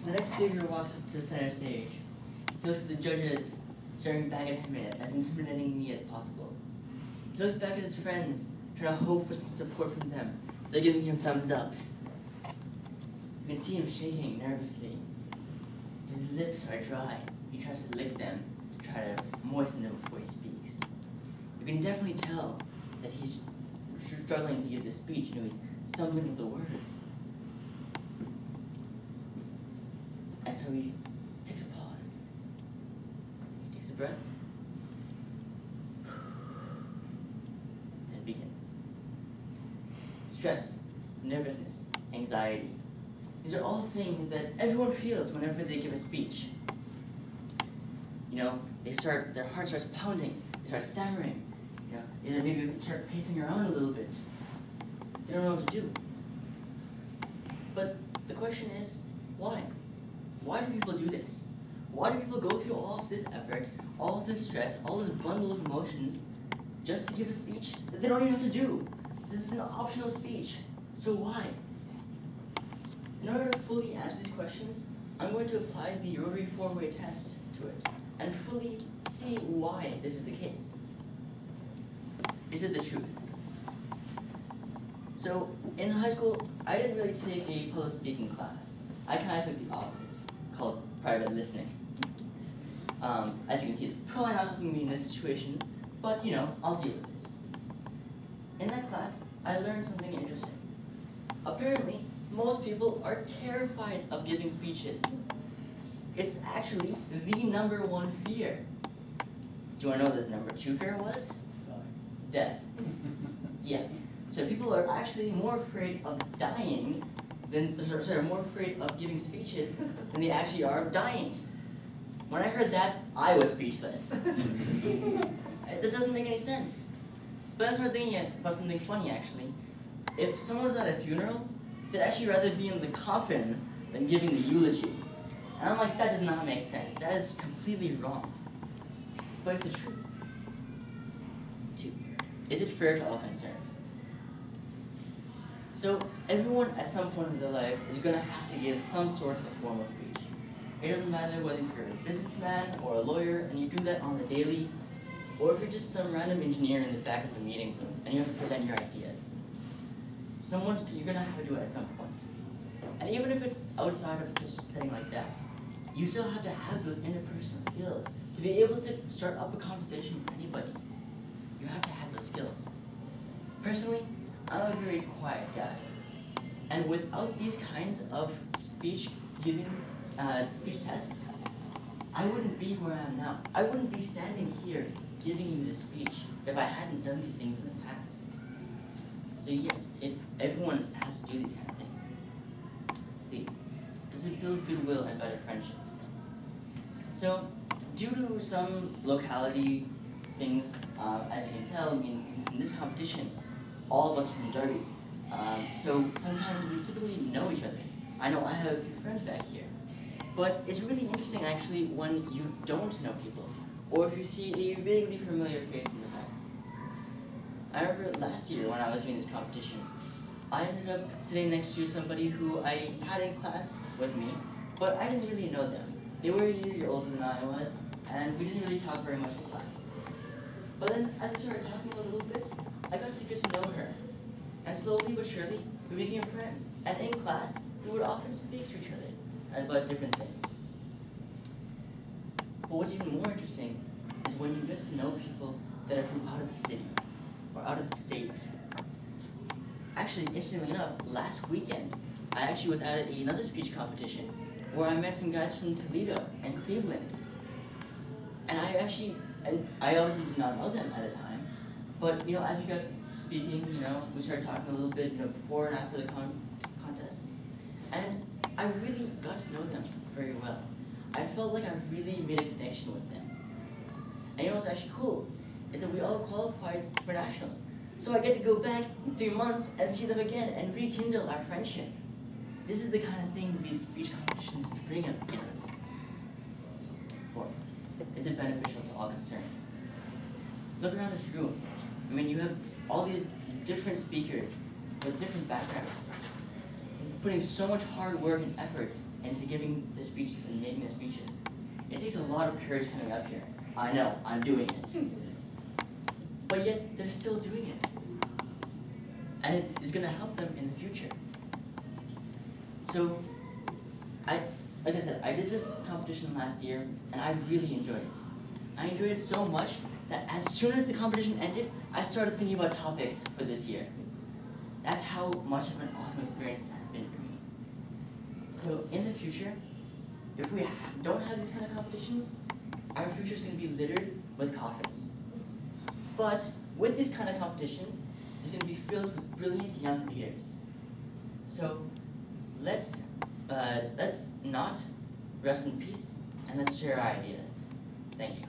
So the next speaker walks up to the center stage. He looks at the judges, staring back at him as intimidatingly as possible. He looks back at his friends, trying to hope for some support from them. They're giving him thumbs ups. You can see him shaking nervously. His lips are dry. He tries to lick them to try to moisten them before he speaks. You can definitely tell that he's struggling to give this speech. You know, he's stumbling with the words. And so he takes a pause. He takes a breath. And begins. Stress, nervousness, anxiety. These are all things that everyone feels whenever they give a speech. You know, their heart starts pounding, they start stammering, you know, they maybe start pacing around a little bit. They don't know what to do. But the question is, why? Why do people do this? Why do people go through all of this effort, all of this stress, all this bundle of emotions, just to give a speech that they don't even have to do? This is an optional speech, so why? In order to fully answer these questions, I'm going to apply the Rotary 4-way test to it and fully see why this is the case. Is it the truth? So, in high school, I didn't really take a public speaking class. I kind of took the opposite, called private listening. As you can see, it's probably not helping me in this situation, but you know, I'll deal with it. In that class, I learned something interesting. Apparently, most people are terrified of giving speeches. It's actually the #1 fear. Do you want to know what this #2 fear was? Death. Yeah. So people are actually more afraid of dying than, more afraid of giving speeches than they actually are of dying. When I heard that, I was speechless. That doesn't make any sense. But I started thinking about something funny, actually. If someone was at a funeral, they'd actually rather be in the coffin than giving the eulogy. And I'm like, that does not make sense. That is completely wrong. But it's the truth. 2. Is it fair to all concerned? So everyone at some point in their life is going to have to give some sort of formal speech. It doesn't matter whether you're a businessman or a lawyer and you do that on the daily, or if you're just some random engineer in the back of the meeting room and you have to present your ideas. You're going to have to do it at some point. And even if it's outside of such a setting like that, you still have to have those interpersonal skills to be able to start up a conversation with anybody. You have to have those skills. Personally, I'm a very quiet guy. And without these kinds of speech tests, I wouldn't be where I am now. I wouldn't be standing here giving you this speech if I hadn't done these things in the past. So yes, everyone has to do these kind of things. B, does it build goodwill and better friendships? So, due to some locality things, as you can tell, I mean, in this competition, all of us are from Derby. So sometimes we typically know each other. I know I have a few friends back here. But it's really interesting, actually, when you don't know people, or if you see a vaguely familiar face in the back. I remember last year when I was doing this competition, I ended up sitting next to somebody who I had in class with me, but I didn't really know them. They were a year older than I was, and we didn't really talk very much in class. But then, as we started talking a little bit, I got to get to know her. And slowly but surely, we became friends. And in class, we would often speak to each other about different things. But what's even more interesting is when you get to know people that are from out of the city, or out of the state. Actually, interestingly enough, last weekend, I actually was at another speech competition where I met some guys from Toledo and Cleveland. And I obviously did not know them at the time, but you know, as we got speaking, you know, we started talking a little bit, you know, before and after the contest, and I really got to know them very well. I felt like I really made a connection with them. And you know what's actually cool is that we all qualified for nationals. So I get to go back in 3 months and see them again and rekindle our friendship. This is the kind of thing these speech competitions bring up in us. 4, is it beneficial to all concerned? Look around this room. I mean, you have all these different speakers with different backgrounds. putting so much hard work and effort into giving the speeches and making the speeches. It takes a lot of courage coming up here. I know, I'm doing it. But yet, they're still doing it. And it is going to help them in the future. So, like I said, I did this competition last year, and I really enjoyed it. I enjoyed it so much that as soon as the competition ended, I started thinking about topics for this year. That's how much of an awesome experience this has been for me. So in the future, if we don't have these kind of competitions, our future is going to be littered with coffins. But with these kind of competitions, it's going to be filled with brilliant young leaders. So let's not rest in peace, and let's share our ideas. Thank you.